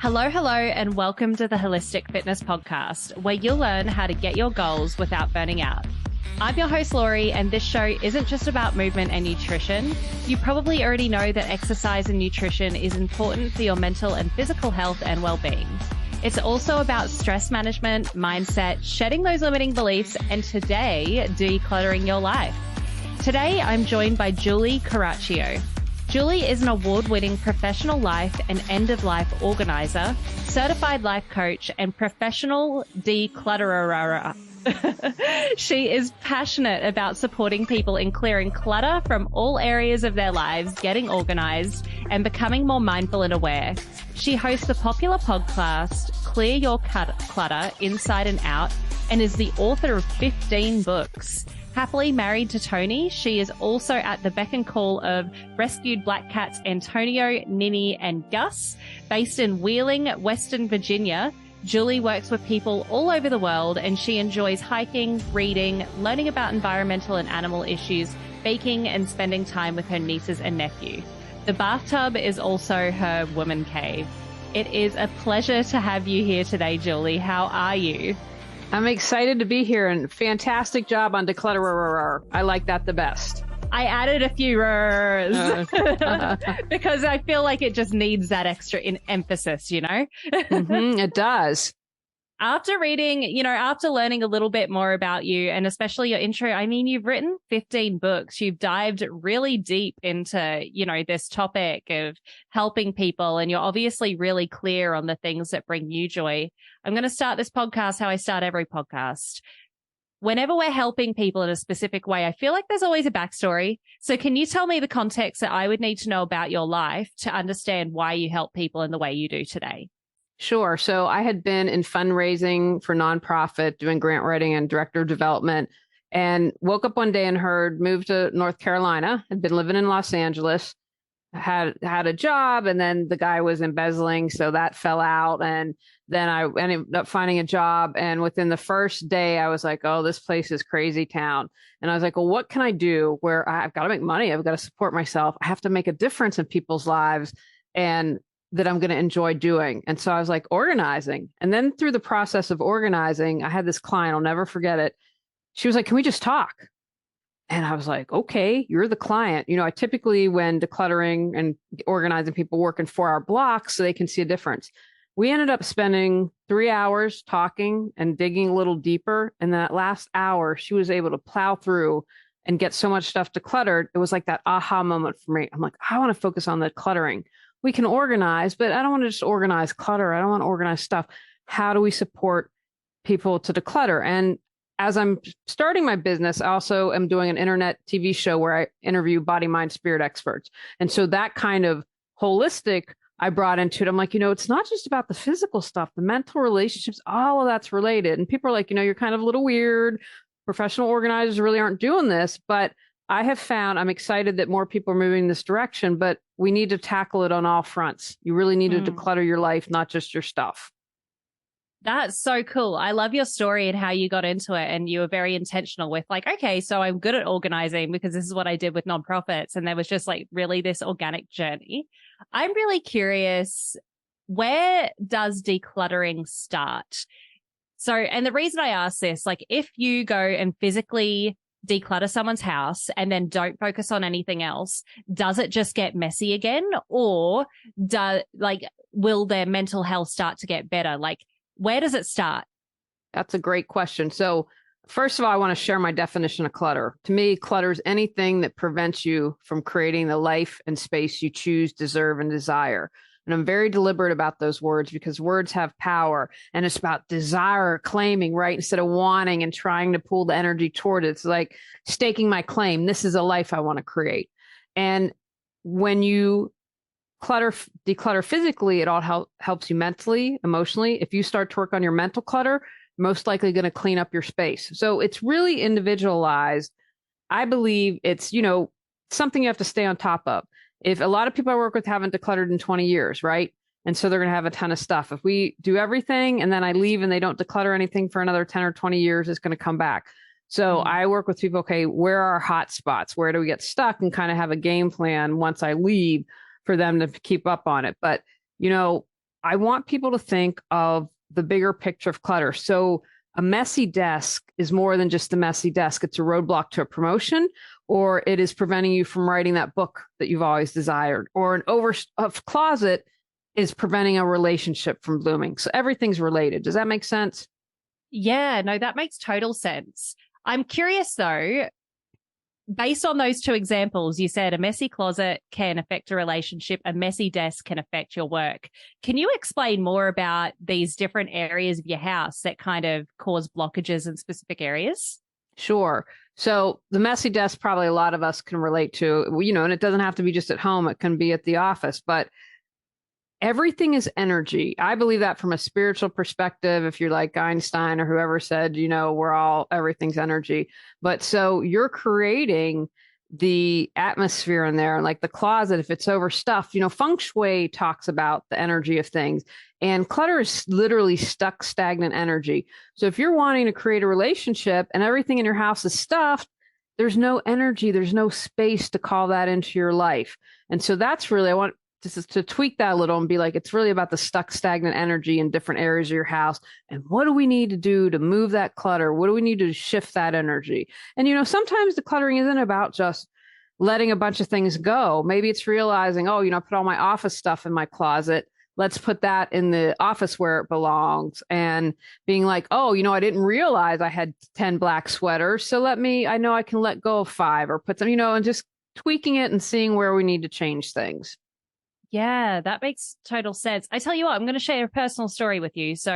Hello, and welcome to the Holistic Fitness Podcast, where you'll learn how to get your goals without burning out. I'm your host, Laurie, and this show isn't just about movement and nutrition. You probably already know that exercise and nutrition is important for your mental and physical health and well-being. It's also about stress management, mindset, shedding those limiting beliefs, and today, decluttering your life. Today, I'm joined by Julie Coraccio. Julie is an award-winning professional life and end-of-life organizer, certified life coach, and professional declutter'er. She is passionate about supporting people in clearing clutter from all areas of their lives, getting organized, and becoming more mindful and aware. She hosts the popular podcast, Clear Your Clutter Inside and Out, and is the author of 15 books. Happily married to Tony, she is also at the beck and call of rescued black cats Antonio, NiNi and Gus. Based in Wheeling, Western Virginia, Julie works with people all over the world, and she enjoys hiking, reading, learning about environmental and animal issues, baking, and spending time with her nieces and nephew. The bathtub is also her woman cave. It is a pleasure to have you here today, Julie. How are you? I'm excited to be here, and fantastic job on declutter'er. I like that the best. I added a few because I feel like it just needs that extra emphasis, you know? It does. After reading, after learning a little bit more about you and especially your intro, I mean, you've written 15 books. You've dived really deep into, this topic of helping people, and you're obviously really clear on the things that bring you joy. I'm going to start this podcast how I start every podcast. Whenever we're helping people in a specific way, I feel like there's always a backstory. So can you tell me the context that I would need to know about your life to understand why you help people in the way you do today? Sure. So I had been in fundraising for nonprofit, doing grant writing and director of development, and woke up one day and moved to North Carolina, had been living in Los Angeles, had a job, and then the guy was embezzling, so that fell out. And then I ended up finding a job, and within the first day, I was like, oh, this place is crazy town. And I was like, well, what can I do where I've got to make money? I've got to support myself. I have to make a difference in people's lives, and that I'm going to enjoy doing. And so I was like organizing. And then through the process of organizing, I had this client, I'll never forget it. She was like, can we just talk? And I was like, okay, you're the client. I typically, when decluttering and organizing, people work in 4-hour blocks so they can see a difference. We ended up spending 3 hours talking and digging a little deeper. And that last hour, she was able to plow through and get so much stuff decluttered. It was like that aha moment for me. I'm like, I want to focus on the cluttering. We can organize, but I don't want to just organize clutter. I don't want to organize stuff. How do we support people to declutter? And as I'm starting my business, I also am doing an internet TV show where I interview body, mind, spirit experts. And so that kind of holistic I brought into it. I'm like, it's not just about the physical stuff, the mental relationships, all of that's related. And people are like, you're kind of a little weird. Professional organizers really aren't doing this, but I have found, I'm excited that more people are moving this direction, but we need to tackle it on all fronts. You really need to declutter your life, not just your stuff. That's so cool. I love your story and how you got into it. And you were very intentional with like, okay, so I'm good at organizing because this is what I did with nonprofits. And there was just like really this organic journey. I'm really curious, where does decluttering start? So, and the reason I ask this, like if you go and physically declutter someone's house and then don't focus on anything else, does it just get messy again? Or will their mental health start to get better? Like, where does it start? That's a great question. So first of all, I want to share my definition of clutter. To me, clutter is anything that prevents you from creating the life and space you choose, deserve, and desire. And I'm very deliberate about those words because words have power, and it's about desire, claiming, right? Instead of wanting and trying to pull the energy toward it. It's like staking my claim. This is a life I want to create. And when you declutter physically, it all helps you mentally, emotionally. If you start to work on your mental clutter, most likely going to clean up your space. So it's really individualized. I believe it's, something you have to stay on top of. If a lot of people I work with haven't decluttered in 20 years, right? And so they're going to have a ton of stuff. If we do everything and then I leave and they don't declutter anything for another 10 or 20 years, it's going to come back. So I work with people, okay, where are our hot spots? Where do we get stuck? And kind of have a game plan once I leave for them to keep up on it. But, I want people to think of the bigger picture of clutter. So a messy desk is more than just a messy desk. It's a roadblock to a promotion, or it is preventing you from writing that book that you've always desired, or an overstuffed closet is preventing a relationship from blooming. So everything's related. Does that make sense? Yeah, no, that makes total sense. I'm curious though, based on those two examples, you said a messy closet can affect a relationship, a messy desk can affect your work. Can you explain more about these different areas of your house that kind of cause blockages in specific areas? Sure. So the messy desk, probably a lot of us can relate to, and it doesn't have to be just at home. It can be at the office, but everything is energy. I believe that from a spiritual perspective. If you're like Einstein or whoever said, everything's energy. But so you're creating the atmosphere in there, and like the closet, if it's overstuffed, feng shui talks about the energy of things, and clutter is literally stuck, stagnant energy. So if you're wanting to create a relationship and everything in your house is stuffed, there's no energy, there's no space to call that into your life. And so that's really, I want to tweak that a little and be like, it's really about the stuck, stagnant energy in different areas of your house. And what do we need to do to move that clutter? What do we need to shift that energy? And, sometimes decluttering isn't about just letting a bunch of things go. Maybe it's realizing, I put all my office stuff in my closet. Let's put that in the office where it belongs. And being like, I didn't realize I had 10 black sweaters. So I know I can let go of 5 or put them, and just tweaking it and seeing where we need to change things. Yeah, that makes total sense. I tell you what, I'm going to share a personal story with you. So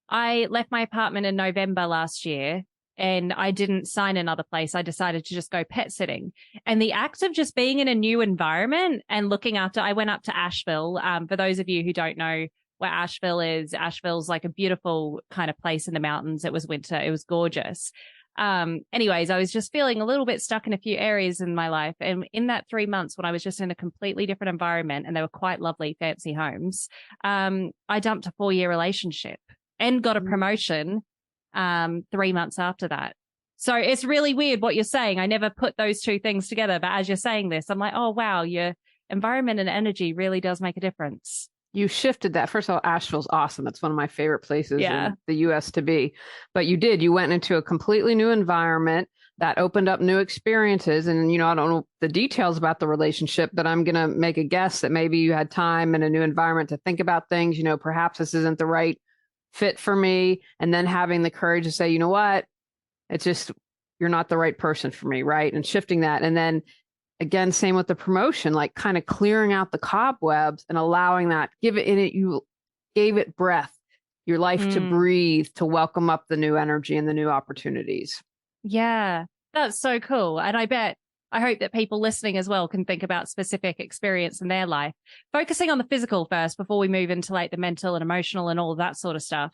I left my apartment in November last year and I didn't sign another place. I decided to just go pet sitting. And the act of just being in a new environment and looking after, I went up to Asheville. For those of you who don't know where Asheville's like a beautiful kind of place in the mountains. It was winter. It was gorgeous. Anyways, I was just feeling a little bit stuck in a few areas in my life. And in that 3 months when I was just in a completely different environment and they were quite lovely, fancy homes, I dumped a 4-year relationship and got a promotion 3 months after that. So it's really weird what you're saying. I never put those two things together. But as you're saying this, I'm like, oh, wow, your environment and energy really does make a difference. You shifted that. First of all, Asheville's awesome. It's one of my favorite places in the U.S. to be. But you went into a completely new environment that opened up new experiences. And, I don't know the details about the relationship, but I'm going to make a guess that maybe you had time in a new environment to think about things. Perhaps this isn't the right fit for me. And then having the courage to say, you know what, it's just, you're not the right person for me. Right. And shifting that. And then again, same with the promotion, like kind of clearing out the cobwebs and allowing that, you gave it breath, your life to breathe, to welcome up the new energy and the new opportunities. Yeah, that's so cool. And I hope that people listening as well can think about specific experience in their life, focusing on the physical first before we move into like the mental and emotional and all of that sort of stuff.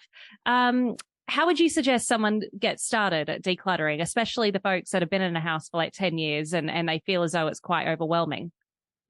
How would you suggest someone get started at decluttering, especially the folks that have been in a house for like 10 years and they feel as though it's quite overwhelming?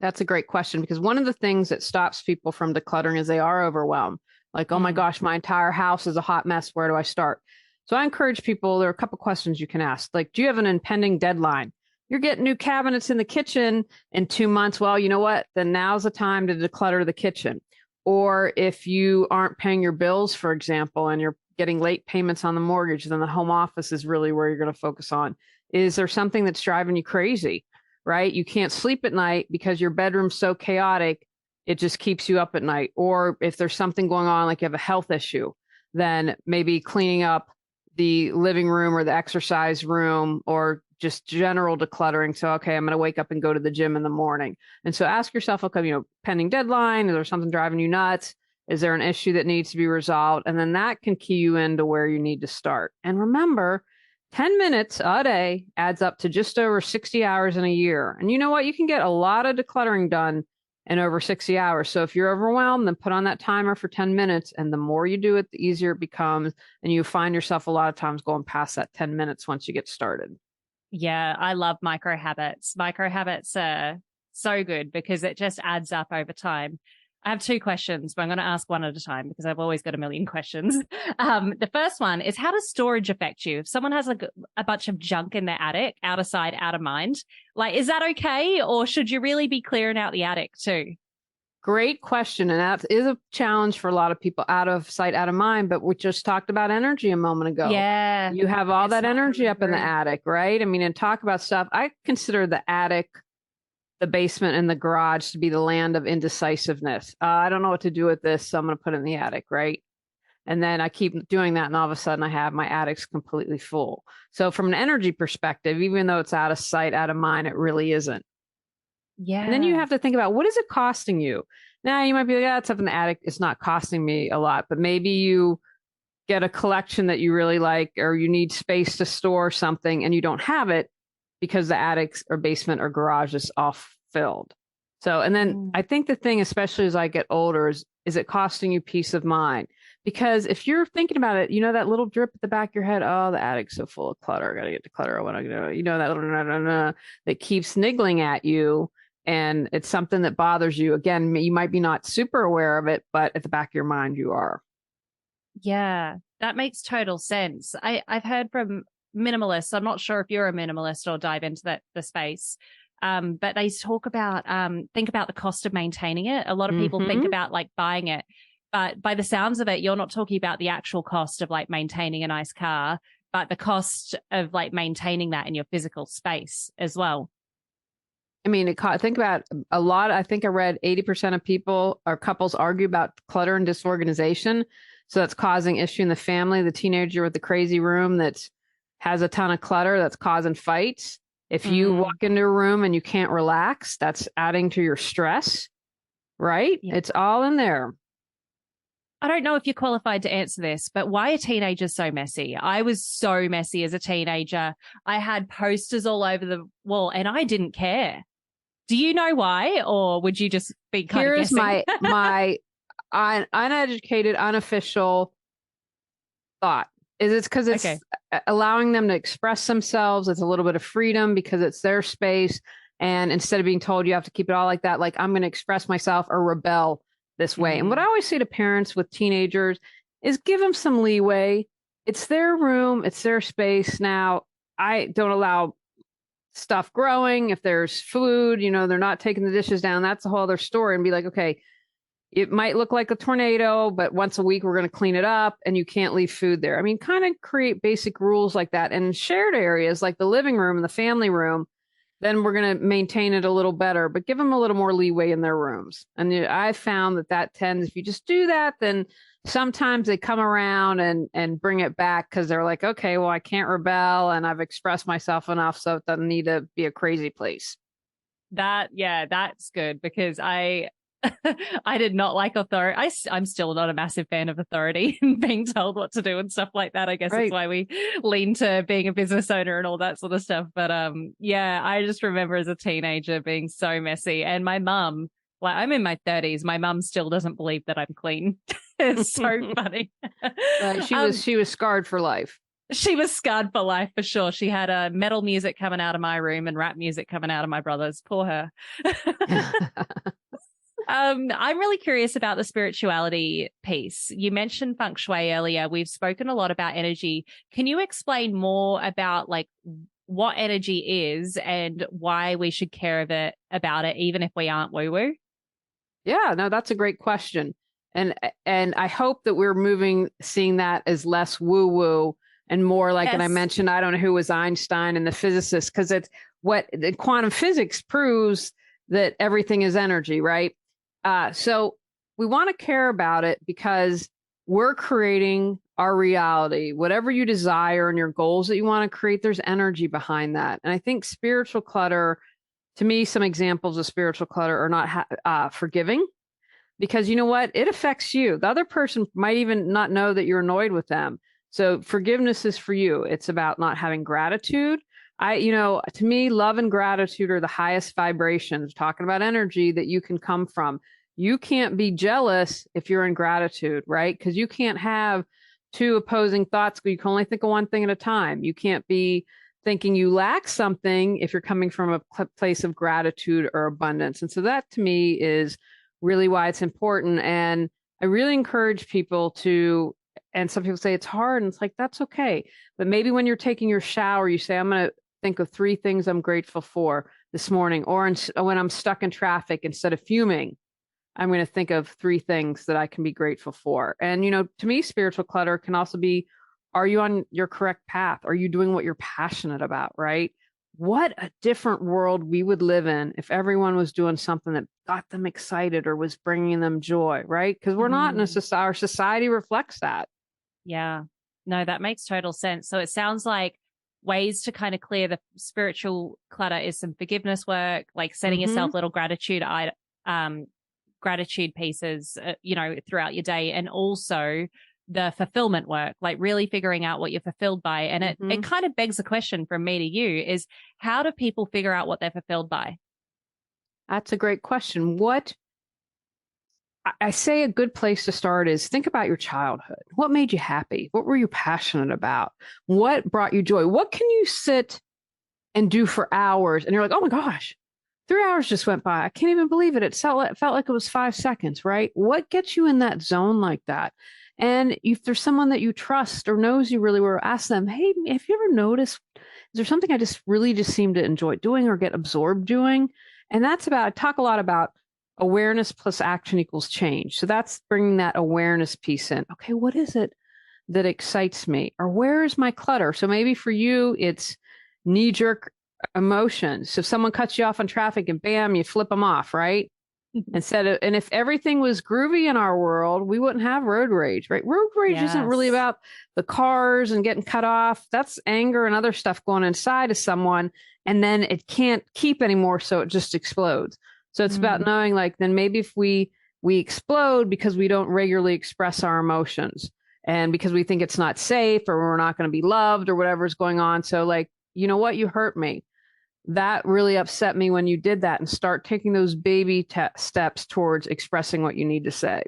That's a great question, because one of the things that stops people from decluttering is they are overwhelmed. Like, oh my gosh, my entire house is a hot mess. Where do I start? So I encourage people, there are a couple questions you can ask. Like, do you have an impending deadline? You're getting new cabinets in the kitchen in 2 months. Well, you know what? Then now's the time to declutter the kitchen. Or if you aren't paying your bills, for example, and you're getting late payments on the mortgage, then the home office is really where you're going to focus on. Is there something that's driving you crazy, right? You can't sleep at night because your bedroom's so chaotic, it just keeps you up at night. Or if there's something going on, like you have a health issue, then maybe cleaning up the living room or the exercise room, or just general decluttering. So, okay, I'm going to wake up and go to the gym in the morning. And so ask yourself, okay, pending deadline, is there something driving you nuts? Is there an issue that needs to be resolved? And then that can key you into where you need to start. And remember, 10 minutes a day adds up to just over 60 hours in a year. And you know what? You can get a lot of decluttering done in over 60 hours. So if you're overwhelmed, then put on that timer for 10 minutes. And the more you do it, the easier it becomes. And you find yourself a lot of times going past that 10 minutes once you get started. Yeah, I love micro habits. Micro habits are so good because it just adds up over time. I have 2 questions, but I'm going to ask one at a time because I've always got a million questions. The first one is, how does storage affect you? If someone has a bunch of junk in their attic, out of sight, out of mind, like, is that okay? Or should you really be clearing out the attic too? Great question. And that is a challenge for a lot of people, out of sight, out of mind. But we just talked about energy a moment ago. Yeah. You have all that energy up in the attic, right? I mean, and talk about stuff. I consider the attic, the basement, and the garage to be the land of indecisiveness. I don't know what to do with this, so I'm going to put it in the attic, right? And then I keep doing that, and all of a sudden I have my attic's completely full. So from an energy perspective, even though it's out of sight, out of mind, it really isn't. Yeah. And then you have to think about, what is it costing you? Now you might be like, yeah, it's up in the attic. It's not costing me a lot, but maybe you get a collection that you really like, or you need space to store something and you don't have it because the attic or basement or garage is all filled. So, and then I think the thing, especially as I get older, is it costing you peace of mind? Because if you're thinking about it, you know, that little drip at the back of your head, oh, the attic's so full of clutter. I got to get to clutter. What I do, you know, that little that keeps niggling at you. And it's something that bothers you. Again, you might be not super aware of it, but at the back of your mind, you are. Yeah, that makes total sense. I've heard from minimalists. I'm not sure if you're a minimalist or dive into the space. But they talk about, think about the cost of maintaining it. A lot of people think about like buying it, but by the sounds of it, you're not talking about the actual cost of like maintaining a nice car, but the cost of like maintaining that in your physical space as well. I mean, think about a lot. I think I read 80% of people or couples argue about clutter and disorganization. So that's causing issue in the family. The teenager with the crazy room that has a ton of clutter, that's causing fights. If you walk into a room and you can't relax, that's adding to your stress, right? Yeah. It's all in there. I don't know if you're qualified to answer this, but why are teenagers so messy? I was so messy as a teenager. I had posters all over the wall and I didn't care. Do you know why? Or would you just be kind of guessing? Here's my uneducated, unofficial thought. It's because it's allowing them to express themselves. It's a little bit of freedom because it's their space. And instead of being told you have to keep it all like that, like I'm going to express myself or rebel this way. And what I always say to parents with teenagers is give them some leeway. It's their room. It's their space. Now, I don't allow stuff growing. If there's food, you know, they're not taking the dishes down. That's a whole other story. And be like, okay, it might look like a tornado, but once a week we're going to clean it up and you can't leave food there. I mean, kind of create basic rules like that. And shared areas like the living room and the family room, then we're going to maintain it a little better, but give them a little more leeway in their rooms. And I found that tends, if you just do that, then sometimes they come around and bring it back because they're like, okay, well, I can't rebel and I've expressed myself enough, so it doesn't need to be a crazy place. That's good because I did not like authority. I'm still not a massive fan of authority and being told what to do and stuff like that. I guess that's why we lean to being a business owner and all that sort of stuff. But yeah, I just remember as a teenager being so messy. And my mum, like I'm in my 30s, my mum still doesn't believe that I'm clean. It's so funny. She was scarred for life. She was scarred for life for sure. She had metal music coming out of my room and rap music coming out of my brother's. Poor her. I'm really curious about the spirituality piece. You mentioned feng shui earlier. We've spoken a lot about energy. Can you explain more about like what energy is and why we should care about it, even if we aren't woo-woo? Yeah, no, that's a great question. And I hope that seeing that as less woo-woo and more like, and I mentioned, I don't know who was Einstein and the physicist, because it's what the quantum physics proves that everything is energy, right? So we want to care about it because we're creating our reality. Whatever you desire and your goals that you want to create, there's energy behind that. And I think spiritual clutter, to me, some examples of spiritual clutter are not forgiving, because you know what? It affects you. The other person might even not know that you're annoyed with them. So forgiveness is for you. It's about not having gratitude. To me, love and gratitude are the highest vibrations, talking about energy that you can come from. You can't be jealous if you're in gratitude, right? Because you can't have two opposing thoughts. You can only think of one thing at a time. You can't be thinking you lack something if you're coming from a place of gratitude or abundance. And so that to me is really why it's important. And I really encourage people to, and some people say it's hard, and it's like, that's okay. But maybe when you're taking your shower, you say, I'm going to think of 3 things I'm grateful for this morning, or when I'm stuck in traffic, instead of fuming, I'm going to think of 3 things that I can be grateful for. And, to me, spiritual clutter can also be, are you on your correct path? Are you doing what you're passionate about, right? What a different world we would live in if everyone was doing something that got them excited or was bringing them joy, right? Because we're not in a society, our society reflects that. Yeah. No, that makes total sense. So it sounds like ways to kind of clear the spiritual clutter is some forgiveness work, like setting yourself little gratitude pieces, throughout your day, and also the fulfillment work, like really figuring out what you're fulfilled by. And it kind of begs a question from me to you is, how do people figure out what they're fulfilled by? That's a great question. I say a good place to start is think about your childhood. What made you happy? What were you passionate about? What brought you joy? What can you sit and do for hours? And you're like, oh my gosh, 3 hours just went by. I can't even believe it. It felt like it was 5 seconds, right? What gets you in that zone like that? And if there's someone that you trust or knows you really well, ask them, hey, have you ever noticed, is there something I just seem to enjoy doing or get absorbed doing? And I talk a lot about awareness plus action equals change. So that's bringing that awareness piece in. Okay, what is it that excites me? Or where is my clutter? So maybe for you, it's knee-jerk emotions. So if someone cuts you off on traffic and bam, you flip them off, right? And if everything was groovy in our world, we wouldn't have road rage, right? Road rage isn't really about the cars and getting cut off. That's anger and other stuff going inside of someone. And then it can't keep anymore. So it just explodes. So it's about knowing, like, then maybe if we explode because we don't regularly express our emotions and because we think it's not safe or we're not going to be loved or whatever's going on. So like, you know what, you hurt me. That really upset me when you did that, and start taking those baby steps towards expressing what you need to say.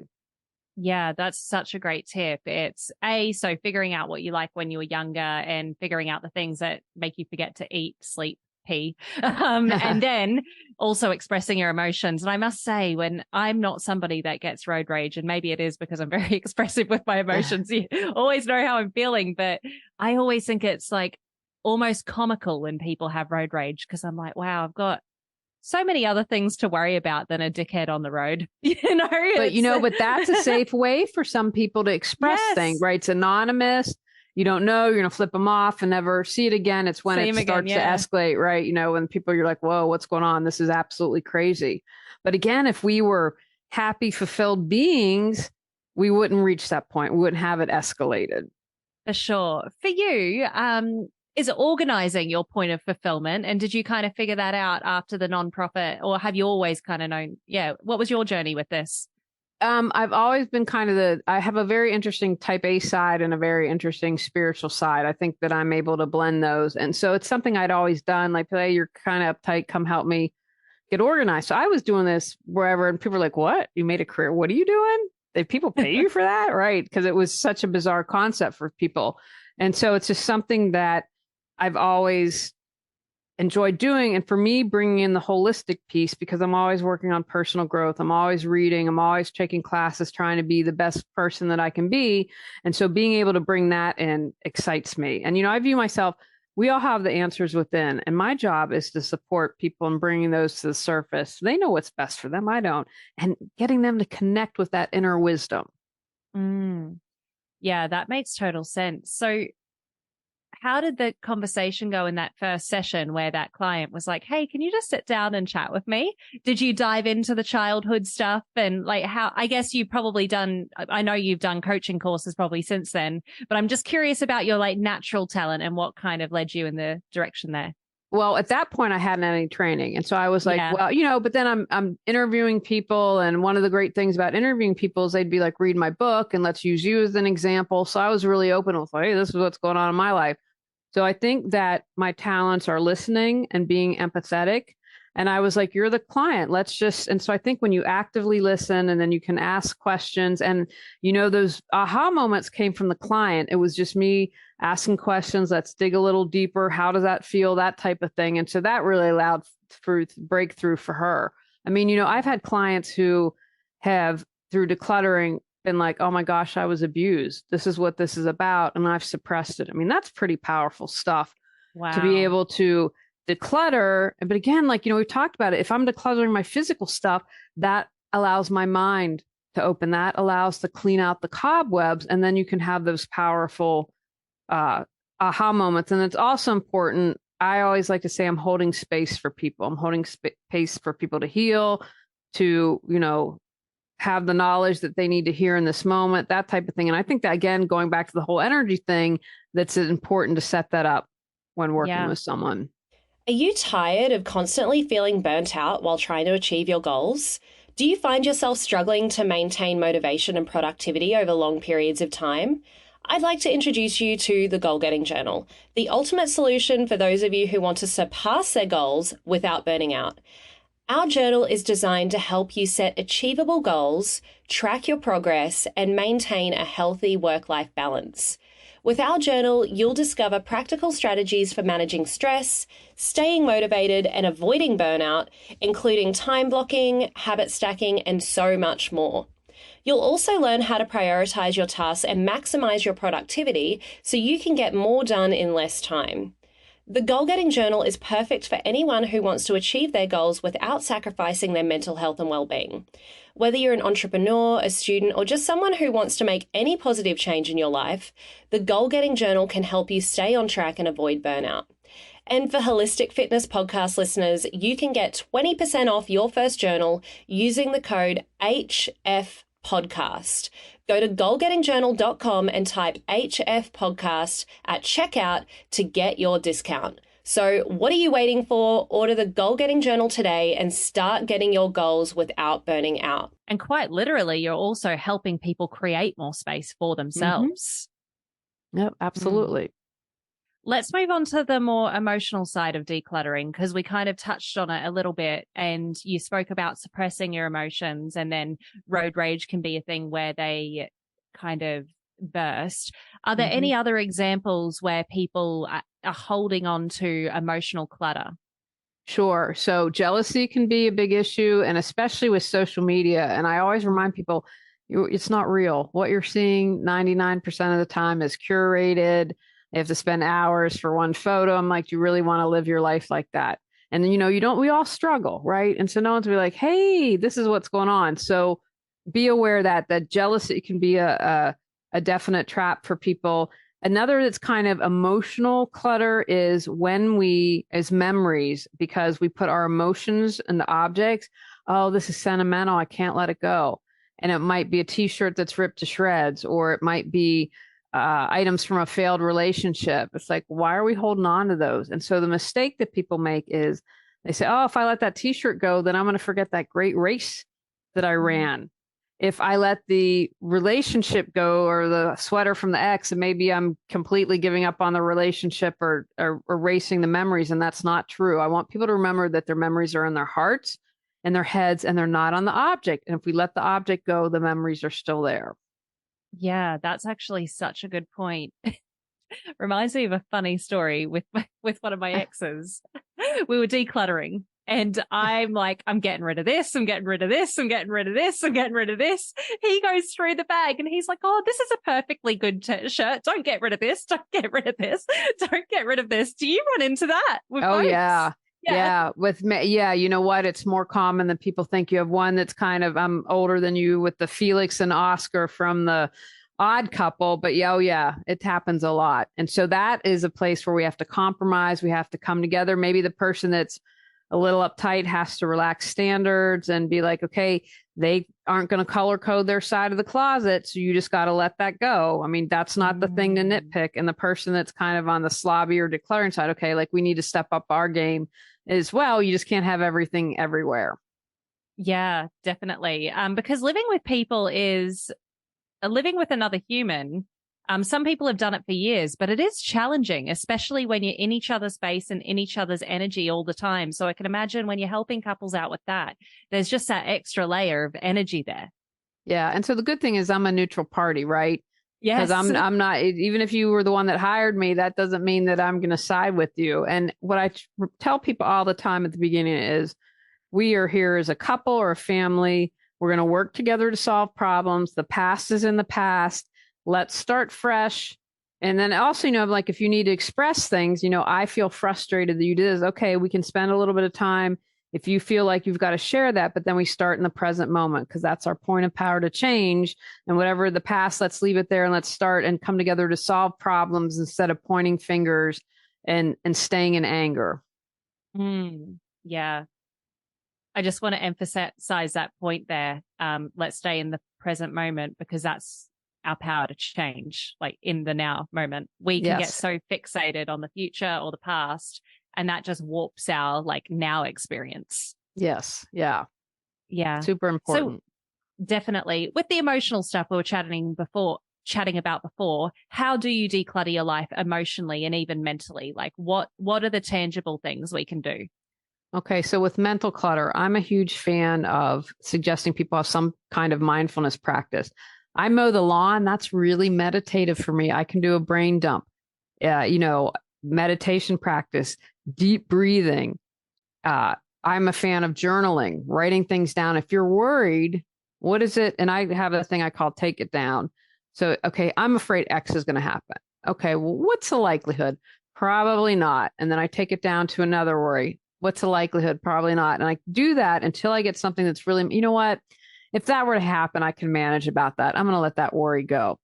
Yeah, that's such a great tip. It's so figuring out what you like when you were younger and figuring out the things that make you forget to eat, sleep, pee. And then also expressing your emotions. And I must say, when I'm not somebody that gets road rage, and maybe it is because I'm very expressive with my emotions, you always know how I'm feeling, but I always think it's like almost comical when people have road rage, because I'm like, wow, I've got so many other things to worry about than a dickhead on the road, but that's a safe way for some people to express things, right? It's anonymous. You don't know, you're going to flip them off and never see it again. It's when it starts to escalate, right? When people, you're like, whoa, what's going on? This is absolutely crazy. But again, if we were happy, fulfilled beings, we wouldn't reach that point. We wouldn't have it escalated. For sure. For you, is it organizing your point of fulfillment? And did you kind of figure that out after the nonprofit, or have you always kind of known? Yeah. What was your journey with this? I've always been I have a very interesting type A side and a very interesting spiritual side. I think that I'm able to blend those. And so it's something I'd always done, like, hey, you're kind of uptight, come help me get organized. So I was doing this wherever, and people were like, what? You made a career? What are you doing? Did people pay you for that? Right. Because it was such a bizarre concept for people. And so it's just something that I've always enjoyed doing. And for me, bringing in the holistic piece, because I'm always working on personal growth. I'm always reading. I'm always taking classes, trying to be the best person that I can be. And so being able to bring that in excites me. And, I view myself, we all have the answers within. And my job is to support people and bringing those to the surface. They know what's best for them. I don't. And getting them to connect with that inner wisdom. Yeah, that makes total sense. So how did the conversation go in that first session where that client was like, hey, can you just sit down and chat with me? Did you dive into the childhood stuff? And like, how, I guess you've probably I know you've done coaching courses probably since then, but I'm just curious about your like natural talent and what kind of led you in the direction there. Well, at that point I hadn't had any training. And so I was like, well, but then I'm interviewing people. And one of the great things about interviewing people is they'd be like, read my book and let's use you as an example. So I was really open with like, hey, this is what's going on in my life. So I think that my talents are listening and being empathetic. And I was like, you're the client. And so I think when you actively listen and then you can ask questions and, those aha moments came from the client. It was just me asking questions. Let's dig a little deeper. How does that feel? That type of thing. And so that really allowed for breakthrough for her. I mean, I've had clients who have, through decluttering, been like, oh my gosh, I was abused. This is what this is about. And I've suppressed it. I mean, that's pretty powerful stuff. Wow. To be able to declutter. But again, like, we've talked about it. If I'm decluttering my physical stuff, that allows my mind to open. That allows to clean out the cobwebs. And then you can have those powerful aha moments. And it's also important. I always like to say I'm holding space for people. I'm holding space for people to heal, to, have the knowledge that they need to hear in this moment, that type of thing. And I think that, again, going back to the whole energy thing, that's important to set that up when working with someone. Are you tired of constantly feeling burnt out while trying to achieve your goals? Do you find yourself struggling to maintain motivation and productivity over long periods of time? I'd like to introduce you to the Goal Getting Journal, the ultimate solution for those of you who want to surpass their goals without burning out. Our journal is designed to help you set achievable goals, track your progress, and maintain a healthy work-life balance. With our journal, you'll discover practical strategies for managing stress, staying motivated, and avoiding burnout, including time blocking, habit stacking, and so much more. You'll also learn how to prioritize your tasks and maximize your productivity so you can get more done in less time. The Goal Getting Journal is perfect for anyone who wants to achieve their goals without sacrificing their mental health and well-being. Whether you're an entrepreneur, a student, or just someone who wants to make any positive change in your life, the Goal Getting Journal can help you stay on track and avoid burnout. And for Holistic Fitness podcast listeners, you can get 20% off your first journal using the code HFPodcast. Go to goalgettingjournal.com and type HF podcast at checkout to get your discount. So what are you waiting for? Order the Goal Getting Journal today and start getting your goals without burning out. And quite literally, you're also helping people create more space for themselves. Yep, absolutely. Let's move on to the more emotional side of decluttering, because we kind of touched on it a little bit, and you spoke about suppressing your emotions, and then road rage can be a thing where they kind of burst. Are there any other examples where people are holding on to emotional clutter? Sure. So jealousy can be a big issue, and especially with social media. And I always remind people, it's not real. What you're seeing 99% of the time is curated. They have to spend hours for one photo. I'm like, do you really want to live your life like that? And we all struggle, right? And so no one's be like, hey, this is what's going on. So be aware that jealousy can be a definite trap for people. Another that's kind of emotional clutter is when we, as memories, because we put our emotions in the objects. Oh, this is sentimental. I can't let it go. And it might be a t-shirt that's ripped to shreds, or it might be items from a failed relationship. It's like, why are we holding on to those? And so the mistake that people make is they say, oh, if I let that t-shirt go, then I'm going to forget that great race that I ran. If I let the relationship go, or the sweater from the ex, and maybe I'm completely giving up on the relationship or erasing the memories. And that's not true. I want people to remember that their memories are in their hearts and their heads, and they're not on the object. And if we let the object go, the memories are still there. Yeah, that's actually such a good point. Reminds me of a funny story with one of my exes. We were decluttering, and I'm like, I'm getting rid of this. I'm getting rid of this. I'm getting rid of this. I'm getting rid of this. He goes through the bag and he's like, oh, this is a perfectly good shirt. Don't get rid of this. Don't get rid of this. Don't get rid of this. Do you run into that? With oh, folks? Yeah. With me, you know what? It's more common than people think. You have one that's kind of, I'm older than you, with the Felix and Oscar from the Odd Couple, but it happens a lot. And so that is a place where we have to compromise. We have to come together. Maybe the person that's a little uptight has to relax standards and be like, okay, they aren't going to color code their side of the closet, so you just got to let that go. I mean, that's not the thing to nitpick. And the person that's kind of on the slobby or decluttering side, okay, like we need to step up our game as well. You just can't have everything everywhere. Yeah, definitely. Because living with people is living with another human. Some people have done it for years, but it is challenging, especially when you're in each other's space and in each other's energy all the time. So I can imagine when you're helping couples out with that, there's just that extra layer of energy there. Yeah. And so the good thing is I'm a neutral party, right? Yes. Because I'm not, even if you were the one that hired me, that doesn't mean that I'm going to side with you. And what I tell people all the time at the beginning is, we are here as a couple or a family. We're going to work together to solve problems. The past is in the past. Let's start fresh. And then also, like if you need to express things, I feel frustrated that you did this. Okay, we can spend a little bit of time if you feel like you've got to share that, but then we start in the present moment because that's our point of power to change. And whatever the past, let's leave it there and let's start and come together to solve problems instead of pointing fingers and staying in anger. Yeah. I just want to emphasize that point there. Let's stay in the present moment because that's our power to change, like in the now moment. We can get so fixated on the future or the past, and that just warps our like now experience. Yes. Yeah. Yeah. Super important. So definitely with the emotional stuff we were chatting about before, how do you declutter your life emotionally and even mentally? Like what are the tangible things we can do? Okay, so with mental clutter, I'm a huge fan of suggesting people have some kind of mindfulness practice. I mow the lawn. That's really meditative for me. I can do a brain dump, meditation practice, deep breathing. I'm a fan of journaling, writing things down. If you're worried, what is it? And I have a thing I call take it down. So, okay, I'm afraid X is going to happen. Okay, well, what's the likelihood? Probably not. And then I take it down to another worry. What's the likelihood? Probably not. And I do that until I get something that's really, you know what? If that were to happen, I can manage about that. I'm going to let that worry go.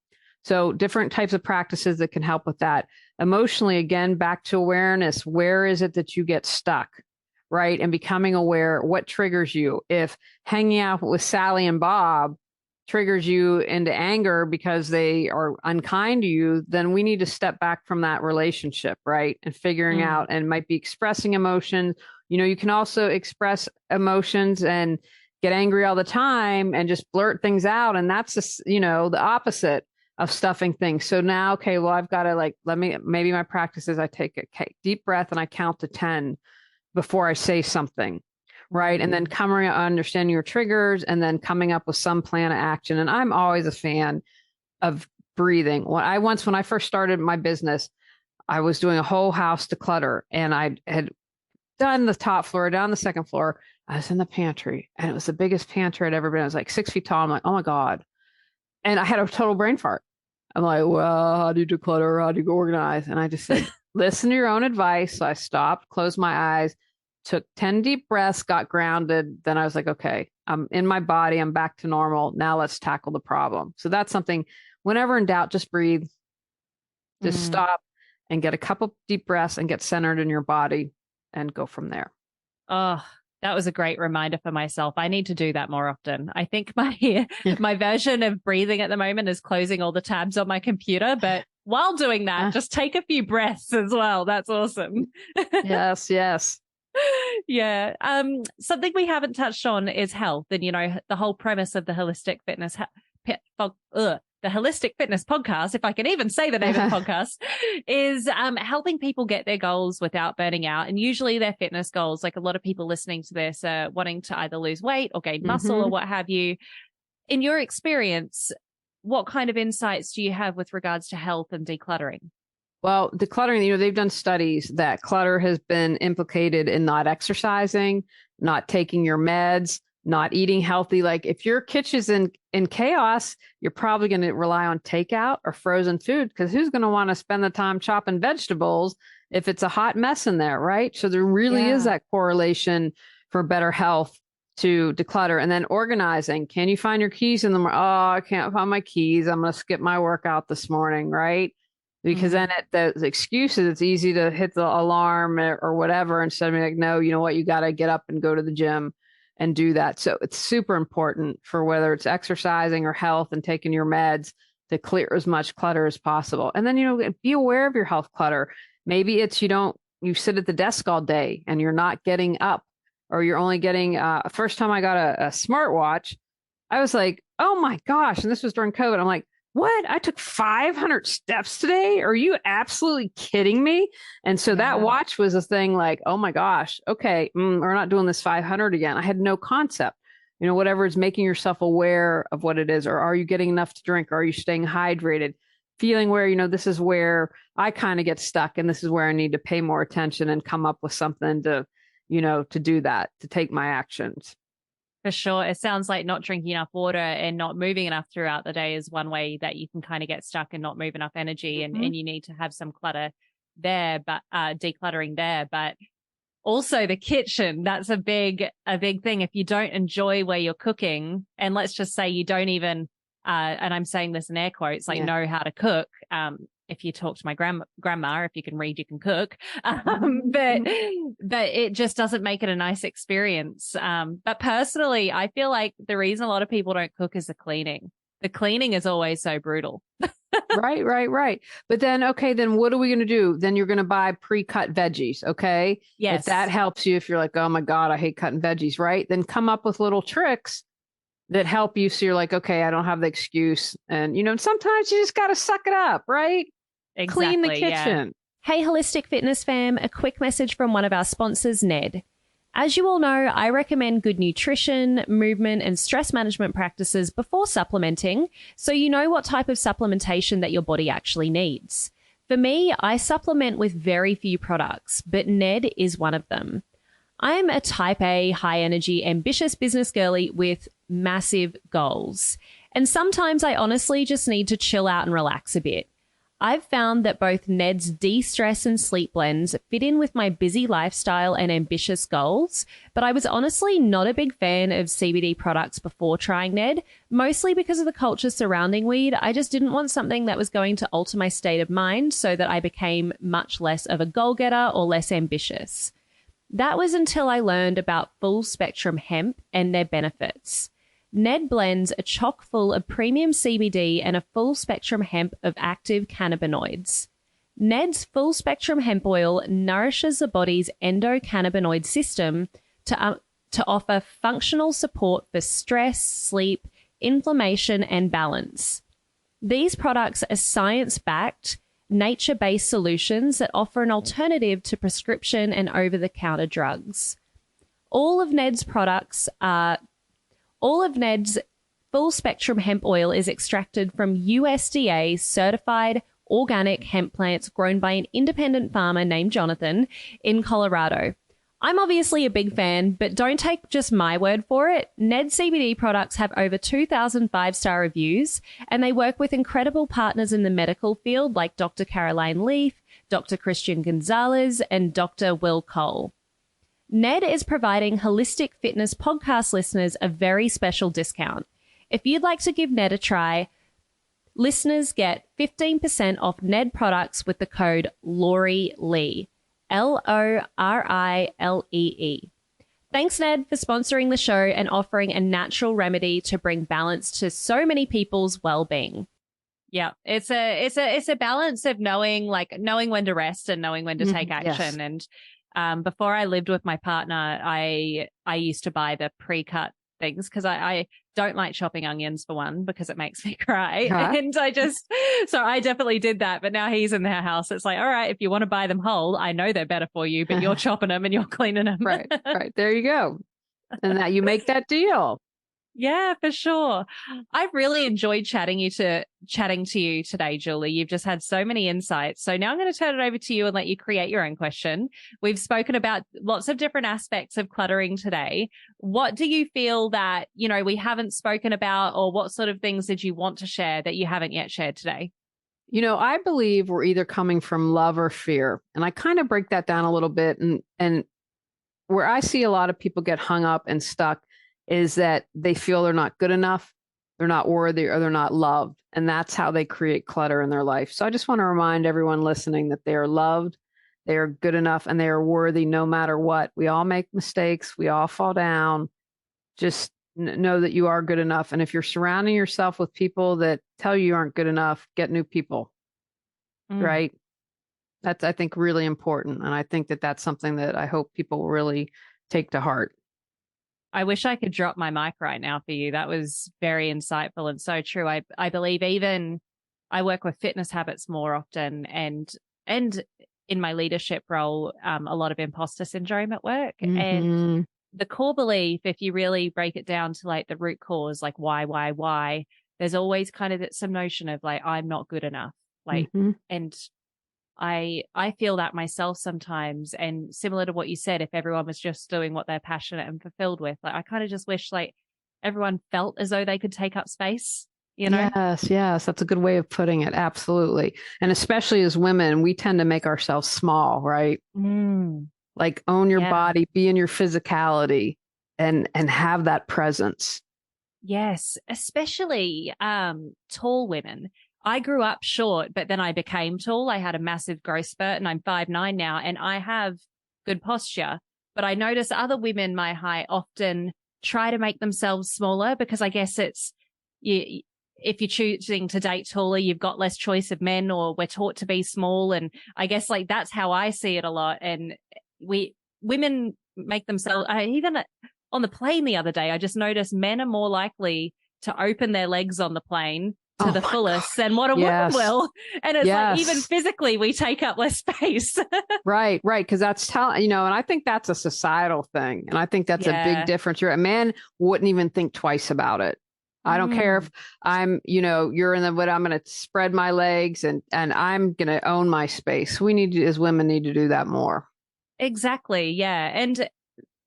So different types of practices that can help with that. Emotionally, again, back to awareness. Where is it that you get stuck, right? And becoming aware what triggers you. If hanging out with Sally and Bob triggers you into anger because they are unkind to you, then we need to step back from that relationship, right? And figuring out, and might be expressing emotions. You can also express emotions and get angry all the time and just blurt things out. And that's just, the opposite of stuffing things. So now, okay, well, I've got to maybe my practice is I take a deep breath and I count to 10 before I say something. Right. And then coming understanding your triggers and then coming up with some plan of action. And I'm always a fan of breathing. When I first started my business, I was doing a whole house declutter and I had done the top floor, down the second floor. I was in the pantry and it was the biggest pantry I'd ever been. It was like 6 feet tall. I'm like, oh my God. And I had a total brain fart. I'm like, well, how do you declutter? How do you organize? And I just said, listen to your own advice. So I stopped, closed my eyes, took 10 deep breaths, got grounded. Then I was like, okay, I'm in my body. I'm back to normal. Now let's tackle the problem. So that's something, whenever in doubt, just breathe, just stop and get a couple deep breaths and get centered in your body and go from there. Oh, that was a great reminder for myself. I need to do that more often. I think my version of breathing at the moment is closing all the tabs on my computer, but while doing that, just take a few breaths as well. That's awesome. Yes. Yeah. Something we haven't touched on is health. And, the whole premise of the Holistic Fitness the Holistic Fitness podcast, if I can even say the name of the podcast, is helping people get their goals without burning out. And usually their fitness goals, like a lot of people listening to this are wanting to either lose weight or gain muscle or what have you. In your experience, what kind of insights do you have with regards to health and decluttering? Well, decluttering, they've done studies that clutter has been implicated in not exercising, not taking your meds, not eating healthy. Like if your kitchen's in chaos, you're probably going to rely on takeout or frozen food because who's going to want to spend the time chopping vegetables if it's a hot mess in there, right? So there really is that correlation for better health to declutter. And then organizing. Can you find your keys in the morning? Oh, I can't find my keys. I'm going to skip my workout this morning, right? Because then the excuses, it's easy to hit the alarm or whatever instead of being like, no, you know what, you got to get up and go to the gym and do that. So it's super important for whether it's exercising or health and taking your meds to clear as much clutter as possible. And then, be aware of your health clutter. Maybe it's you sit at the desk all day and you're not getting up, or you're only getting, first time I got a smartwatch, I was like, oh my gosh. And this was during COVID. I'm like, what? I took 500 steps today? Are you absolutely kidding me? And so that watch was a thing like, oh my gosh, okay, we're not doing this 500 again. I had no concept, whatever is making yourself aware of what it is. Or are you getting enough to drink? Or are you staying hydrated? Feeling where, this is where I kind of get stuck and this is where I need to pay more attention and come up with something to do that, to take my actions. For sure. It sounds like not drinking enough water and not moving enough throughout the day is one way that you can kind of get stuck and not move enough energy. And you need to have some clutter there, but decluttering there. But Also the kitchen, that's a big thing. If you don't enjoy where you're cooking, and let's just say you don't even, and I'm saying this in air quotes, like know how to cook. If you talk to my grandma, if you can read, you can cook. But it just doesn't make it a nice experience. But personally, I feel like the reason a lot of people don't cook is the cleaning. The cleaning is always so brutal. Right. But then, okay, then what are we going to do? Then you're going to buy pre-cut veggies. Okay. Yes. If that helps you, if you're like, oh my God, I hate cutting veggies, right? Then come up with little tricks that help you. So you're like, okay, I don't have the excuse. And, sometimes you just got to suck it up, right? Exactly, clean the kitchen. Yeah. Hey, Holistic Fitness fam, a quick message from one of our sponsors, NED. As you all know, I recommend good nutrition, movement, and stress management practices before supplementing, so you know what type of supplementation that your body actually needs. For me, I supplement with very few products, but NED is one of them. I'm a type A, high energy, ambitious business girly with massive goals. And sometimes I honestly just need to chill out and relax a bit. I've found that both NED's de-stress and sleep blends fit in with my busy lifestyle and ambitious goals, but I was honestly not a big fan of CBD products before trying NED, mostly because of the culture surrounding weed. I just didn't want something that was going to alter my state of mind so that I became much less of a goal-getter or less ambitious. That was until I learned about full spectrum hemp and their benefits. NED blends are chock full of premium CBD and a full spectrum hemp of active cannabinoids. NED's full spectrum hemp oil nourishes the body's endocannabinoid system to offer functional support for stress, sleep, inflammation, and balance. These products are science-backed, nature-based solutions that offer an alternative to prescription and over-the-counter drugs. All of NED's full spectrum hemp oil is extracted from USDA certified organic hemp plants grown by an independent farmer named Jonathan in Colorado. I'm obviously a big fan, but don't take just my word for it. NED CBD products have over 2,000 five-star reviews, and they work with incredible partners in the medical field like Dr. Caroline Leaf, Dr. Christian Gonzalez, and Dr. Will Cole. NED is providing Holistic Fitness podcast listeners a very special discount. If you'd like to give NED a try, listeners get 15% off NED products with the code LORILEE, LORILEE. Thanks, NED, for sponsoring the show and offering a natural remedy to bring balance to so many people's well-being. Yeah, it's a balance of knowing when to rest and knowing when to take action. Yes. And before I lived with my partner, I used to buy the pre-cut things because I don't like chopping onions, for one, because it makes me cry. Huh? And so I definitely did that. But now he's in their house. It's like, all right, if you want to buy them whole, I know they're better for you, but you're chopping them and you're cleaning them. Right. There you go. And that you make that deal. Yeah, for sure. I've really enjoyed chatting to you today, Julie. You've just had so many insights. So now I'm going to turn it over to you and let you create your own question. We've spoken about lots of different aspects of cluttering today. What do you feel that, we haven't spoken about, or what sort of things did you want to share that you haven't yet shared today? I believe we're either coming from love or fear. And I kind of break that down a little bit. And where I see a lot of people get hung up and stuck is that they feel they're not good enough, they're not worthy, or they're not loved. And that's how they create clutter in their life. So I just want to remind everyone listening that they are loved, they are good enough, and they are worthy no matter what. We all make mistakes. We all fall down. Just know that you are good enough. And if you're surrounding yourself with people that tell you aren't good enough, get new people, right? That's, I think, really important. And I think that that's something that I hope people really take to heart. I wish I could drop my mic right now for you. That was very insightful and so true. I believe even I work with fitness habits more often, and in my leadership role, a lot of imposter syndrome at work. And the core belief, if you really break it down to like the root cause, like why, there's always kind of some notion of like, I'm not good enough. Like, and I feel that myself sometimes. And similar to what you said, if everyone was just doing what they're passionate and fulfilled with, like, I kind of just wish like everyone felt as though they could take up space, Yes. That's a good way of putting it. Absolutely. And especially as women, we tend to make ourselves small, right? Like own your body, be in your physicality and have that presence. Yes, especially tall women. I grew up short, but then I became tall. I had a massive growth spurt and I'm 5'9" now and I have good posture. But I notice other women my height often try to make themselves smaller because I guess it's, if you're choosing to date taller, you've got less choice of men or we're taught to be small. And I guess like that's how I see it a lot. And women make themselves, even on the plane the other day, I just noticed men are more likely to open their legs on the plane to the fullest than what a woman will. And it's like, even physically, we take up less space. Right. Because that's and I think that's a societal thing. And I think that's a big difference. A man wouldn't even think twice about it. I don't care if I'm, you're in but I'm going to spread my legs and I'm going to own my space. We need to, as women, need to do that more. Exactly. Yeah. And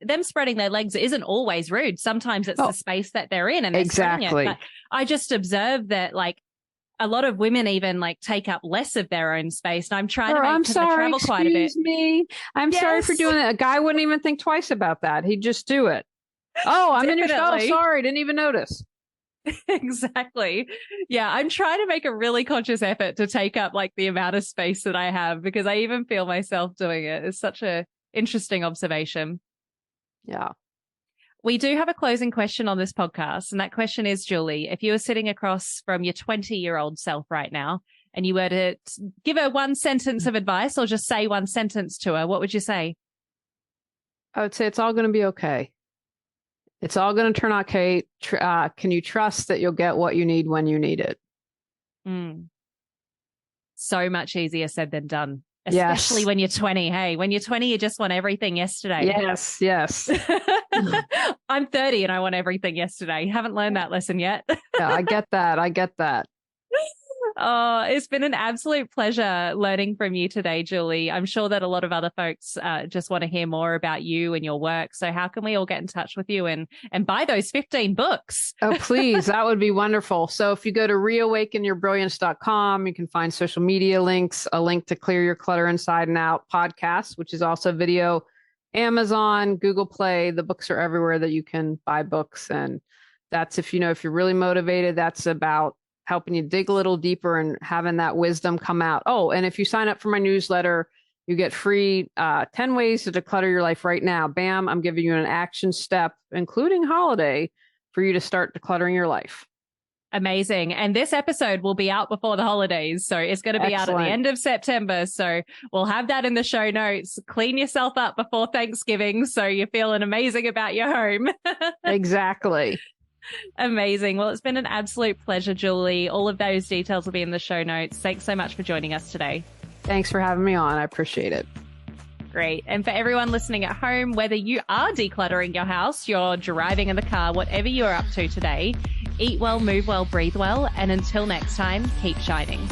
them spreading their legs isn't always rude. Sometimes it's the space that they're in and they're spreading it. But I just observed that like a lot of women even like take up less of their own space. And I'm trying to make them travel quite a bit. Excuse me. I'm sorry for doing that. A guy wouldn't even think twice about that. He'd just do it. Oh, I'm in your spell. Sorry. Didn't even notice. Exactly. Yeah. I'm trying to make a really conscious effort to take up like the amount of space that I have because I even feel myself doing it. It's such a interesting observation. Yeah. We do have a closing question on this podcast. And that question is, Julie, if you were sitting across from your 20-year-old self right now and you were to give her one sentence of advice or just say one sentence to her, what would you say? I would say it's all going to be okay. It's all going to turn out okay. Can you trust that you'll get what you need when you need it? So much easier said than done. Especially when you're 20. Hey, when you're 20, you just want everything yesterday. Yes. I'm 30 and I want everything yesterday. Haven't learned that lesson yet. Yeah, I get that. Oh, it's been an absolute pleasure learning from you today, Julie. I'm sure that a lot of other folks just want to hear more about you and your work. So how can we all get in touch with you and buy those 15 books? Oh, please. That would be wonderful. So if you go to reawakenyourbrilliance.com, you can find social media links, a link to Clear Your Clutter Inside and Out podcast, which is also video, Amazon, Google Play. The books are everywhere that you can buy books. And that's if you're really motivated, that's about helping you dig a little deeper and having that wisdom come out. Oh, and if you sign up for my newsletter, you get free 10 ways to declutter your life right now. Bam, I'm giving you an action step, including holiday, for you to start decluttering your life. Amazing. And this episode will be out before the holidays. So it's going to be out at the end of September. So we'll have that in the show notes. Clean yourself up before Thanksgiving so you're feeling amazing about your home. Exactly. Amazing. Well, it's been an absolute pleasure, Julie. All of those details will be in the show notes. Thanks so much for joining us today. Thanks for having me on. I appreciate it. Great. And for everyone listening at home, whether you are decluttering your house, you're driving in the car, whatever you're up to today, eat well, move well, breathe well. And until next time, keep shining.